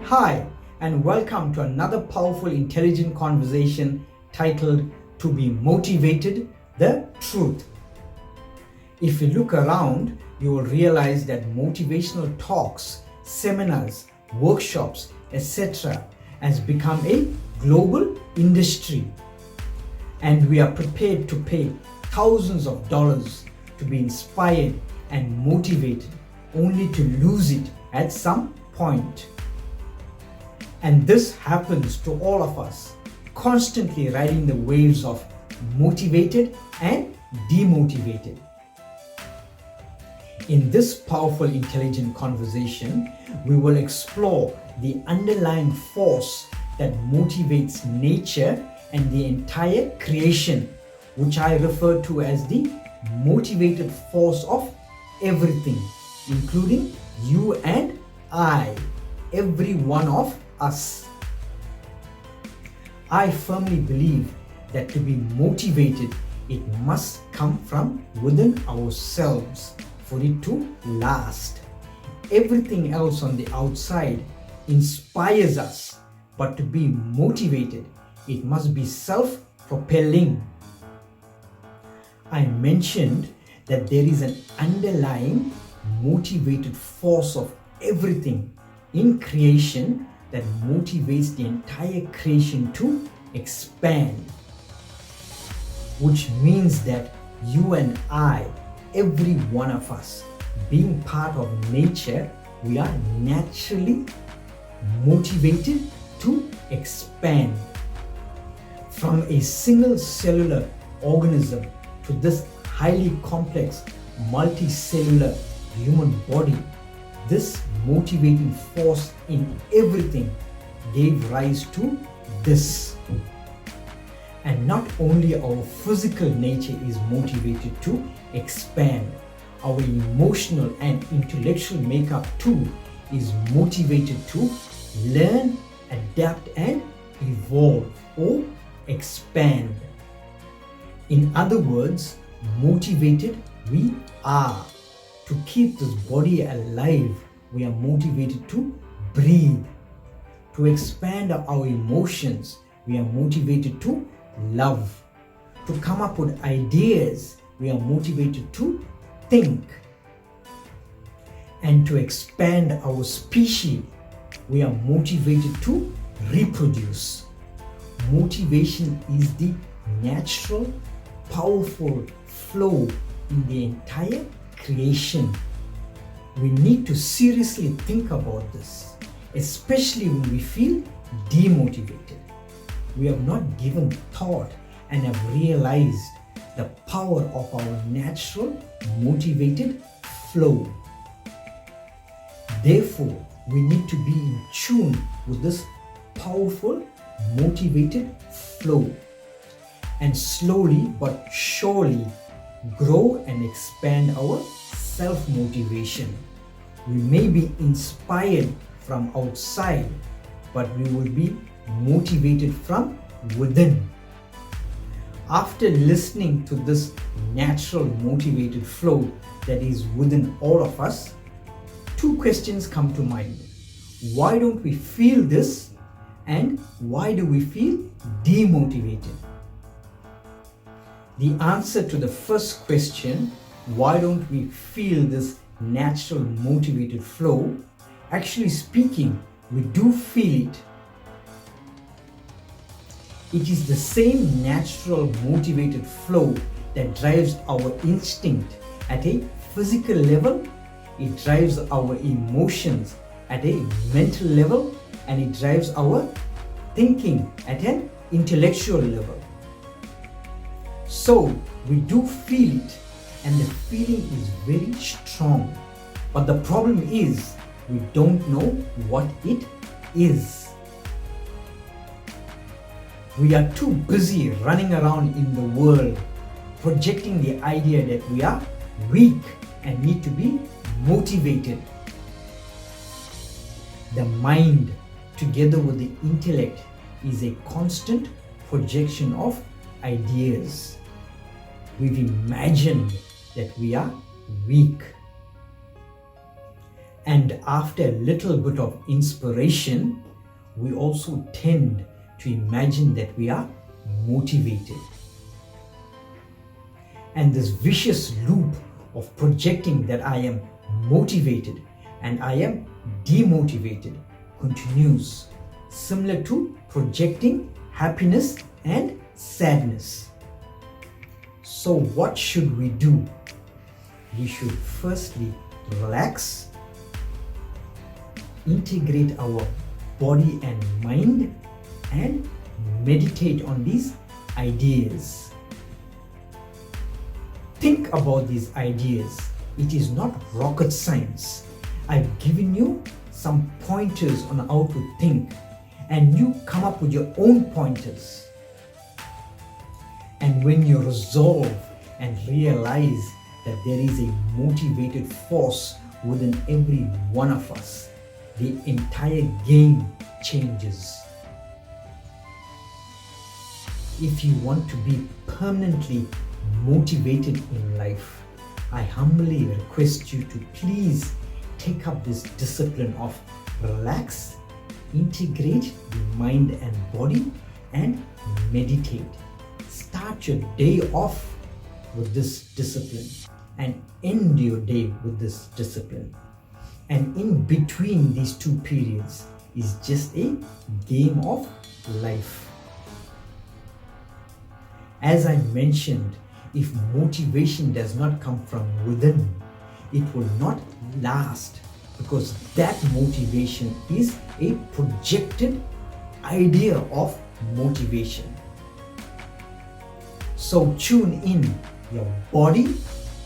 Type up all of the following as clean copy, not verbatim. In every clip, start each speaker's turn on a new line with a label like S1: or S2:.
S1: Hi, and welcome to another powerful, intelligent conversation titled To Be Motivated, the Truth. If you look around, you will realize that motivational talks, seminars, workshops, etc. has become a global industry. And we are prepared to pay thousands of dollars to be inspired and motivated, only to lose it at some point. And this happens to all of us, constantly riding the waves of motivated and demotivated. In this powerful, intelligent conversation, we will explore the underlying force that motivates nature and the entire creation, which I refer to as the motivated force of everything, including you and I, every one of us. I firmly believe that to be motivated, it must come from within ourselves for it to last. Everything else on the outside inspires us, but to be motivated, it must be self-propelling. I mentioned that there is an underlying motivated force of everything in creation that motivates the entire creation to expand, which means that you and I, every one of us, being part of nature, we are naturally motivated to expand. From a single cellular organism to this highly complex multicellular human body, this motivating force in everything gave rise to this. And not only our physical nature is motivated to expand, our emotional and intellectual makeup too is motivated to learn, adapt and evolve or expand. In other words, motivated we are. To keep this body alive, we are motivated to breathe. To expand our emotions, we are motivated to love. To come up with ideas, we are motivated to think. And to expand our species, we are motivated to reproduce. Motivation is the natural, powerful flow in the entire creation. We need to seriously think about this, especially when we feel demotivated. We have not given thought and have realized the power of our natural motivated flow. Therefore, we need to be in tune with this powerful motivated flow and slowly but surely grow and expand our self-motivation. We may be inspired from outside, but we will be motivated from within. After listening to this natural motivated flow that is within all of us, two questions come to mind. Why don't we feel this? And why do we feel demotivated? The answer to the first question, why don't we feel this natural motivated flow? Actually speaking, we do feel it. It is the same natural motivated flow that drives our instinct at a physical level, it drives our emotions at a mental level, and it drives our thinking at an intellectual level. So we do feel it, and the feeling is very strong. But the problem is we don't know what it is. We are too busy running around in the world projecting the idea that we are weak and need to be motivated. The mind, together with the intellect, is a constant projection of ideas. We've imagined that we are weak. And after a little bit of inspiration, we also tend to imagine that we are motivated. And this vicious loop of projecting that I am motivated and I am demotivated continues, similar to projecting happiness and sadness. So what should we do? We should firstly relax, integrate our body and mind, and meditate on these ideas. Think about these ideas. It is not rocket science. I've given you some pointers on how to think, and you come up with your own pointers. And when you resolve and realize that there is a motivated force within every one of us, the entire game changes. If you want to be permanently motivated in life, I humbly request you to please take up this discipline of relax, integrate the mind and body, and meditate. Start your day off with this discipline and end your day with this discipline. And in between these two periods is just a game of life. As I mentioned, if motivation does not come from within, it will not last, because that motivation is a projected idea of motivation. So tune in your body,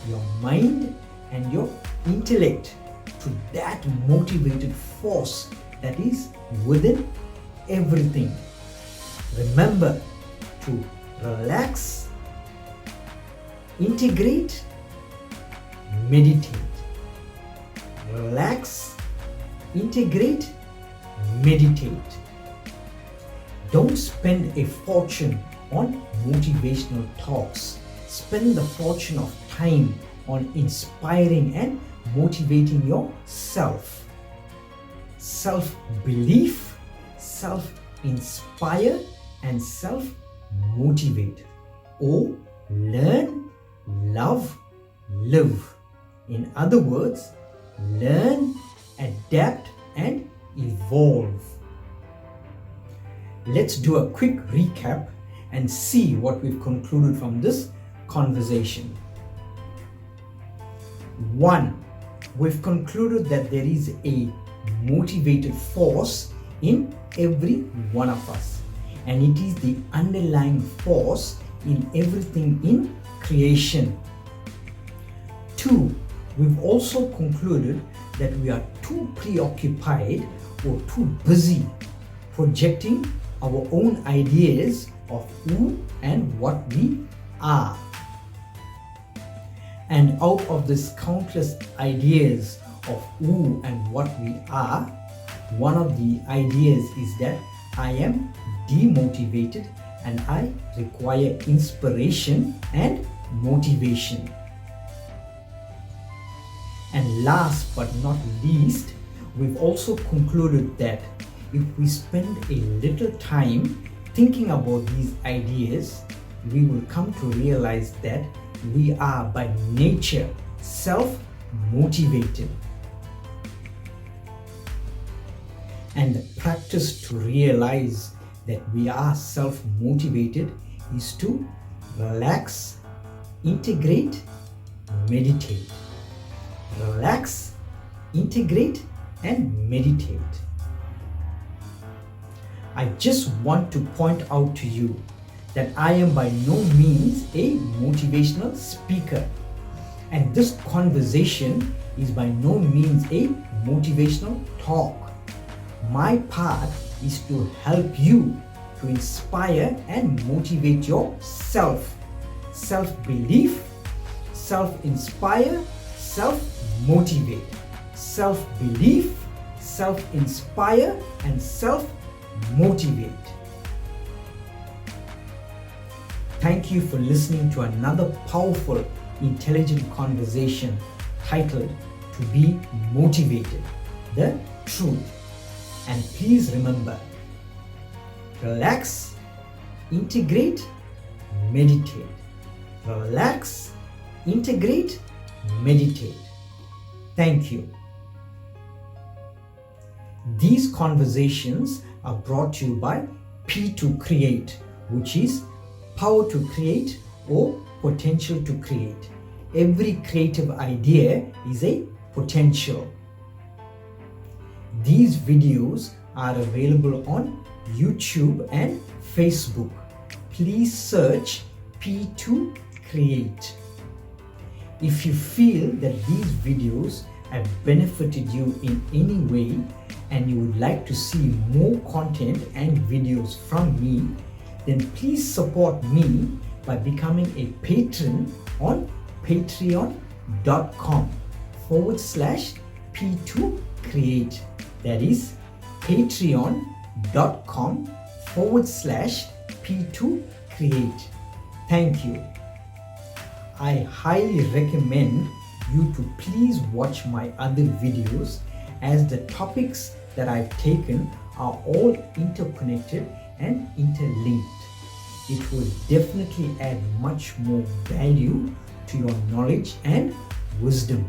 S1: your mind, and your intellect to that motivated force that is within everything. Remember to relax, integrate, meditate. Relax, integrate, meditate. Don't spend a fortune on motivational talks. Spend the fortune of time on inspiring and motivating yourself. Self-belief, self-inspire, and self-motivate. Or learn, love, live. In other words, learn, adapt, and evolve. Let's do a quick recap and see what we've concluded from this conversation. 1. We've concluded that there is a motivated force in every one of us, and it is the underlying force in everything in creation. 2. We've also concluded that we are too preoccupied or too busy projecting our own ideas of who and what we are. And out of these countless ideas of who and what we are, one of the ideas is that I am demotivated and I require inspiration and motivation. And last but not least, we've also concluded that if we spend a little time thinking about these ideas, we will come to realize that we are by nature self-motivated. And the practice to realize that we are self-motivated is to relax, integrate, meditate. Relax, integrate, and meditate. I just want to point out to you that I am by no means a motivational speaker, and this conversation is by no means a motivational talk. My part is to help you to inspire and motivate yourself. Self-belief, self-inspire, self-motivate. Self-belief, self-inspire, and self-motivate. Thank you for listening to another powerful, intelligent conversation titled To Be Motivated. the truth. And please remember, relax, integrate, meditate. Relax, integrate, meditate. Thank you. These conversations are brought to you by P to Create, which is power to create or potential to create. Every creative idea is a potential. These videos are available on YouTube and Facebook. Please search P2 Create. If you feel that these videos have benefited you in any way and you would like to see more content and videos from me, then please support me by becoming a patron on patreon.com/P2Create. That is patreon.com/P2Create. Thank you. I highly recommend you to please watch my other videos, as the topics that I've taken are all interconnected and interlinked. It will definitely add much more value to your knowledge and wisdom.